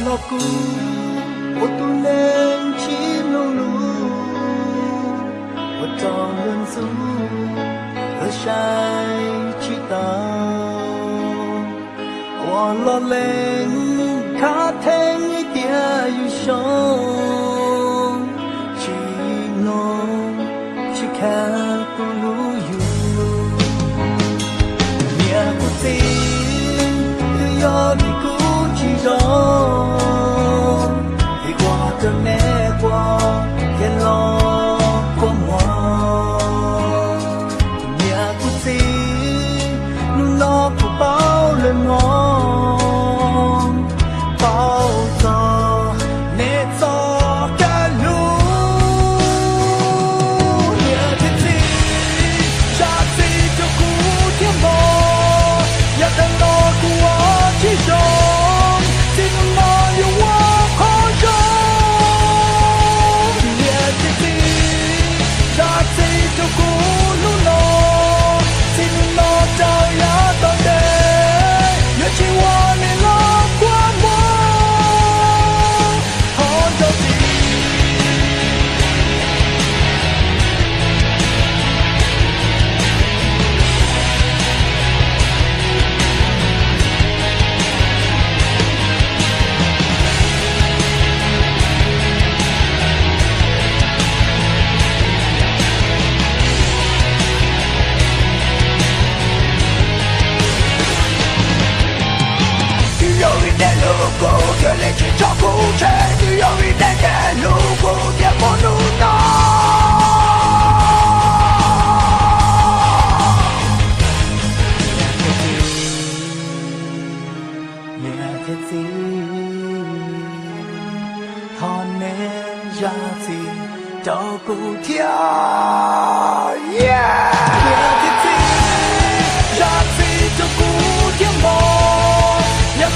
lo cu ô tu nên chỉ lu lu ô trong đơn du ở sai chỉ tao ô lo lên khá thêm tia yêu sông chỉ nông chỉ khá tu lu yêu nhà của tin từ giờ đi cứu chỉ đó thì qua cơn nè qua cái lo của mòn nhà của tin nung lo của bao lời ngon bao giờ nè gió cả lũ nhà của tin cha gì cho cũ thiên bò nhà thân lo của chỉ dòng xin lo yêu quá khó dòng nhà của tin cha gì cho cũ lũ lo xin lo trời ya tận đề nhớ chỉ hoa nên lo quá mơ khó dòng logo che le ci gioco c'è io mi dente logo di amore no nhà thế gì thon nên ra gì cho cô thia yeah nhà thế gì ra gì cho cô thia mò nhà